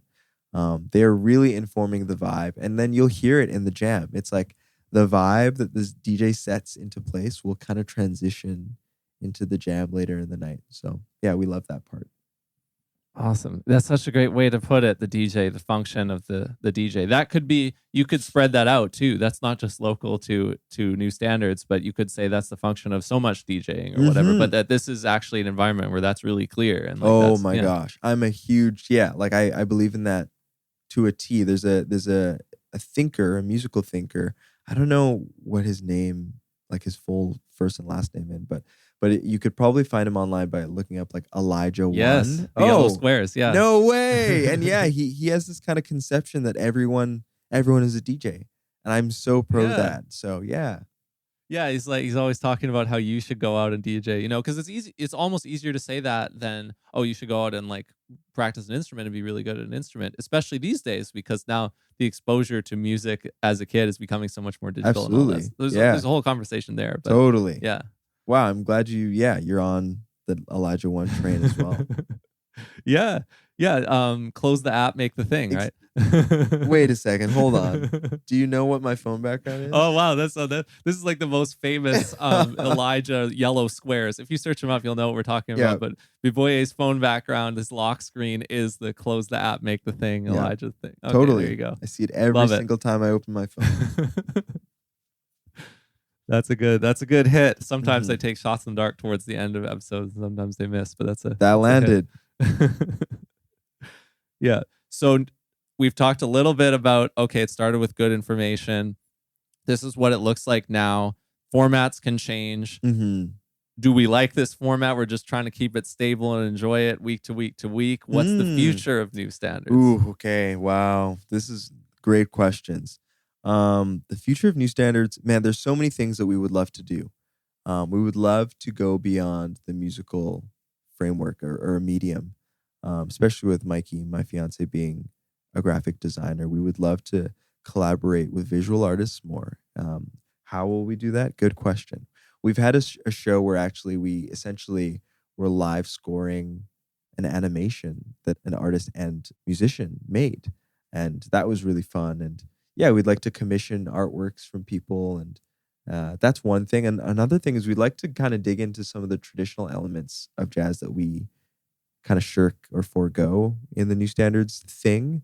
They are really informing the vibe. And then you'll hear it in the jam. It's like the vibe that this DJ sets into place will kind of transition into the jam later in the night. So yeah, we love that part. Awesome. That's such a great way to put it. The DJ, the function of the DJ. That could be, you could spread that out too. That's not just local to New Standards, but you could say that's the function of so much DJing or whatever. But that this is actually an environment where that's really clear. And like, gosh. I'm a huge, like I believe in that to a T. There's a thinker, a musical thinker. I don't know what his name, like his full first and last name is, but but you could probably find him online by looking up like Elijah Yes, One. the yellow squares. Yeah. No way. And yeah, he has this kind of conception that everyone is a DJ, and I'm so pro Yeah. that. So yeah. Yeah, he's always talking about how you should go out and DJ, because it's easy. It's almost easier to say that than, oh, you should go out and like practice an instrument and be really good at an instrument, especially these days, because now the exposure to music as a kid is becoming so much more digital. Absolutely. And all that. Yeah. There's a whole conversation there. But Totally. Yeah. Wow, I'm glad you're on the Elijah One train as well. Yeah. Close the app, make the thing, right? Wait a second, hold on. Do you know what my phone background is? Oh wow, this is like the most famous Elijah yellow squares. If you search them up, you'll know what we're talking about. But Biboye's phone background, this lock screen, is the close the app, make the thing Elijah thing. Okay, totally. There you go. I see it every single time I open my phone. That's a good hit. Sometimes I take shots in the dark towards the end of episodes. Sometimes they miss, but that landed. Yeah. So we've talked a little bit about, okay, it started with good information. This is what it looks like now. Formats can change. Mm-hmm. Do we like this format? We're just trying to keep it stable and enjoy it week to week to week. What's the future of New Standards? Ooh, okay. Wow. This is great questions. The future of New Standards, man, there's so many things that we would love to do. We would love to go beyond the musical framework or a medium, especially with Mikey, my fiance, being a graphic designer. We would love to collaborate with visual artists more. How will we do that? Good question. We've had a show where actually we essentially were live scoring an animation that an artist and musician made. And that was really fun. And yeah, we'd like to commission artworks from people. And that's one thing. And another thing is we'd like to kind of dig into some of the traditional elements of jazz that we kind of shirk or forego in the New Standards thing.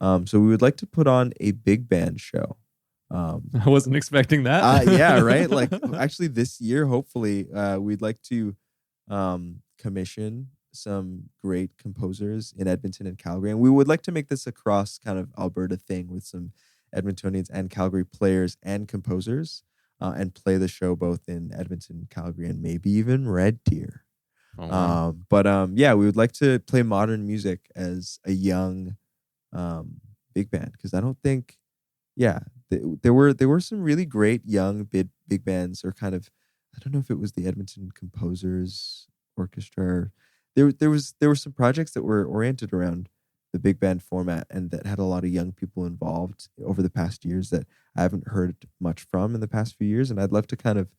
So we would like to put on a big band show. I wasn't expecting that. Yeah, right. Like actually this year, hopefully, we'd like to commission some great composers in Edmonton and Calgary. And we would like to make this a cross kind of Alberta thing with some Edmontonians and Calgary players and composers, and play the show both in Edmonton, Calgary, and maybe even Red Deer. Oh, wow. Yeah, we would like to play modern music as a young big band, because I don't think, there were some really great young big bands, or kind of, I don't know if it was the Edmonton Composers Orchestra. There were some projects that were oriented around the big band format and that had a lot of young people involved over the past years that I haven't heard much from in the past few years, and I'd love to kind of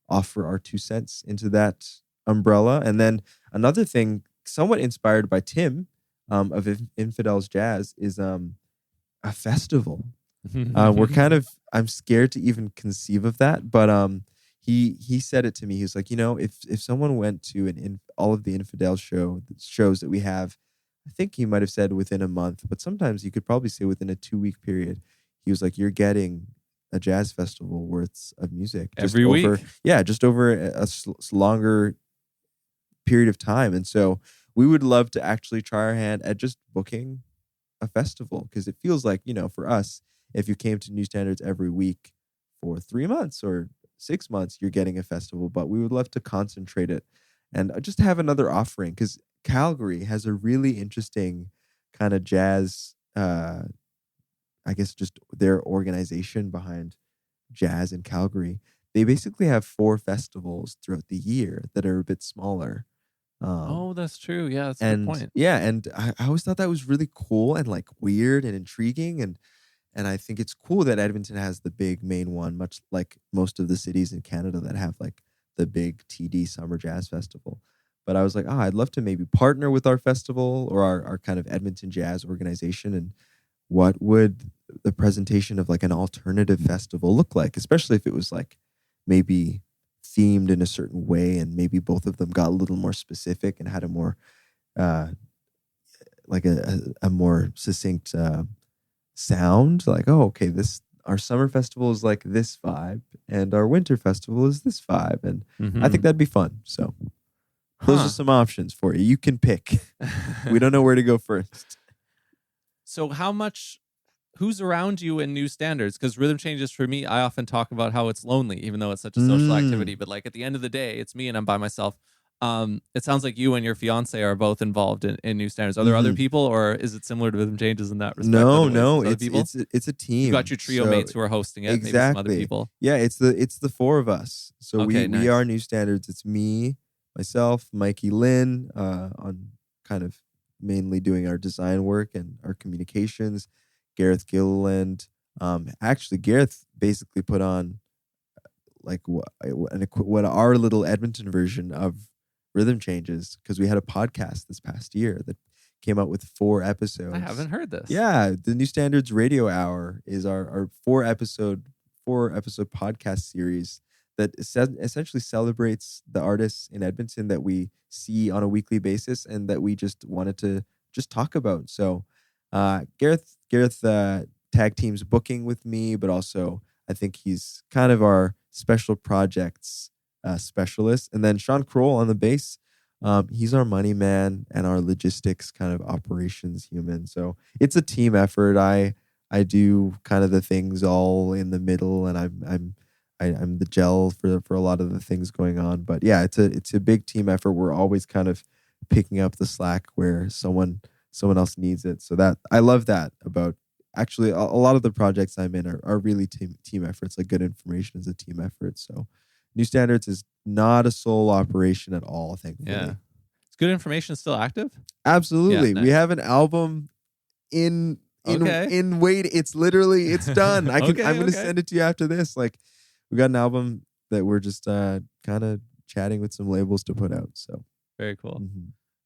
offer our 2 cents into that umbrella. And then another thing, somewhat inspired by Tim of Infidels Jazz, is a festival. I'm scared to even conceive of that, but he said it to me. He was like, if someone went to all of the Infidels shows that we have, I think he might have said within a month, but sometimes you could probably say within a 2-week period, he was like, you're getting a jazz festival worth of music every week. Yeah, just over a longer period of time. And so we would love to actually try our hand at just booking a festival, because it feels like, for us, if you came to New Standards every week for 3 months or 6 months, you're getting a festival. But we would love to concentrate it and just have another offering, because Calgary has a really interesting kind of jazz, I guess just their organization behind jazz in Calgary. They basically have 4 festivals throughout the year that are a bit smaller. That's true. Yeah, that's a good point. Yeah, and I always thought that was really cool and like weird and intriguing, and I think it's cool that Edmonton has the big main one, much like most of the cities in Canada that have like the big TD Summer Jazz Festival. But I was like, I'd love to maybe partner with our festival or our kind of Edmonton Jazz organization, and what would the presentation of like an alternative festival look like, especially if it was like maybe themed in a certain way, and maybe both of them got a little more specific and had a more like a more succinct sound, like, okay, our summer festival is like this vibe and our winter festival is this vibe, and I think that'd be fun. So those are some options for you. You can pick. We don't know where to go first. So how much who's around you in New Standards? Because rhythm changes for me, I often talk about how it's lonely, even though it's such a social activity. But like at the end of the day, it's me and I'm by myself. It sounds like you and your fiance are both involved in New Standards. Are there other people, or is it similar to rhythm changes in that respect? No, it's a team. You got your trio mates who are hosting it. Exactly. Maybe some other people. Yeah, it's the four of us. So Okay, we nice. are New Standards. It's me, myself, Mikey Lynn, on kind of mainly doing our design work and our communications. Gareth Gilliland. Actually, Gareth basically put on like what our little Edmonton version of rhythm changes, because we had a podcast this past year that came out with 4 episodes. I haven't heard this. Yeah, the New Standards Radio Hour is our 4 episode podcast series that essentially celebrates the artists in Edmonton that we see on a weekly basis and that we just wanted to just talk about. So Gareth tag teams booking with me, but also I think he's kind of our special projects specialist. And then Sean Kroll on the bass, he's our money man and our logistics kind of operations human. So it's a team effort. I do kind of the things all in the middle, and I'm the gel for a lot of the things going on. But yeah, it's a big team effort. We're always kind of picking up the slack where someone else needs it. So that I love that about actually a lot of the projects I'm in are really team efforts. Like Good Information is a team effort. So New Standards is not a solo operation at all, thankfully. Yeah. Is Good Information still active? Absolutely. Yeah, nice. We have an album in wait. It's done. I'm gonna send it to you after this. Like, we got an album that we're just kind of chatting with some labels to put out. So very cool.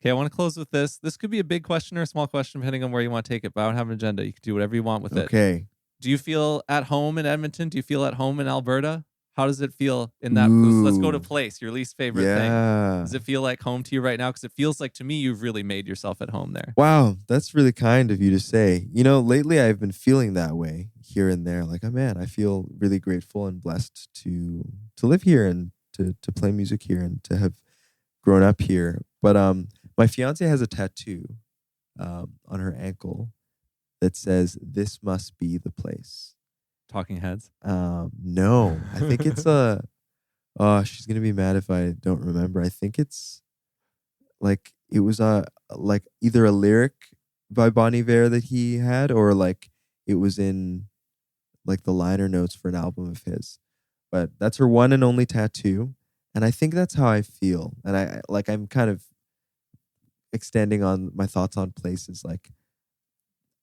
Okay, I want to close with this. This could be a big question or a small question, depending on where you want to take it, but I don't have an agenda. You can do whatever you want with it. Okay. Do you feel at home in Edmonton? Do you feel at home in Alberta? How does it feel in that? Let's go to place, your least favorite thing. Does it feel like home to you right now? Because it feels like to me you've really made yourself at home there. Wow, that's really kind of you to say. You know, lately I've been feeling that way here and there. Like, oh man, I feel really grateful and blessed to live here and to play music here and to have grown up here. But my fiance has a tattoo on her ankle that says, "This must be the place." Talking Heads? No, I think it's she's gonna be mad if I don't remember. I think it's like it was like either a lyric by Bon Iver that he had, or like it was in like the liner notes for an album of his. But that's her one and only tattoo, and I think that's how I feel. And I'm kind of extending on my thoughts on places. Like,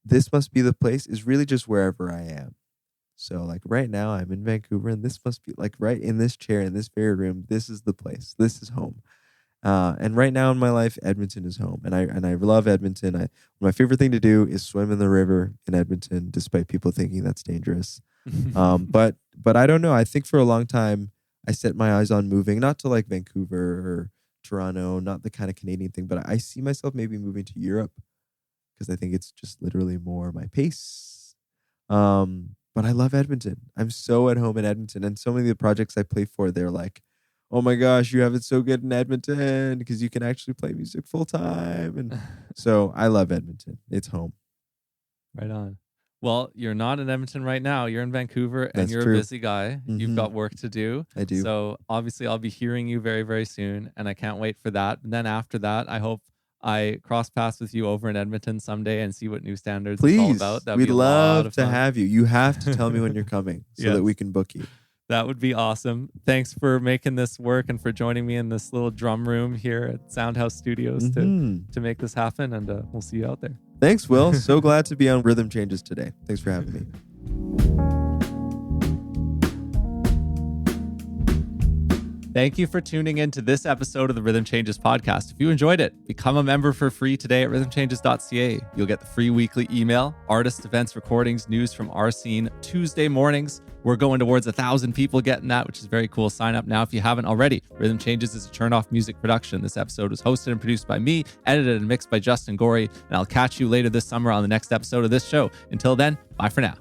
this must be the place is really just wherever I am. So like right now I'm in Vancouver, and this must be like right in this chair, in this very room. This is the place. This is home. And right now in my life, Edmonton is home, and I love Edmonton. My favorite thing to do is swim in the river in Edmonton, despite people thinking that's dangerous. But I don't know. I think for a long time I set my eyes on moving, not to like Vancouver or Toronto, not the kind of Canadian thing, but I see myself maybe moving to Europe because I think it's just literally more my pace. But I love Edmonton. I'm so at home in Edmonton. And so many of the projects I play for, they're like, oh my gosh, you have it so good in Edmonton because you can actually play music full time. And so I love Edmonton. It's home. Right on. Well, you're not in Edmonton right now. You're in Vancouver, and That's you're true. a busy guy. You've got work to do. I do. So obviously I'll be hearing you very, very soon, and I can't wait for that. And then after that, I hope I cross paths with you over in Edmonton someday and see what New Standards is all about. That'd We'd be a lot love of to fun. have you. You have to tell me when you're coming so Yes. that we can book you. That would be awesome. Thanks for making this work and for joining me in this little drum room here at Soundhouse Studios to make this happen. And we'll see you out there. Thanks, Will. So glad to be on Rhythm Changes today. Thanks for having me. Thank you for tuning in to this episode of the Rhythm Changes podcast. If you enjoyed it, become a member for free today at rhythmchanges.ca. You'll get the free weekly email, artist events, recordings, news from our scene Tuesday mornings. We're going towards 1,000 people getting that, which is very cool. Sign up now if you haven't already. Rhythm Changes is a turn-off music production. This episode was hosted and produced by me, edited and mixed by Justin Gorey, and I'll catch you later this summer on the next episode of this show. Until then, bye for now.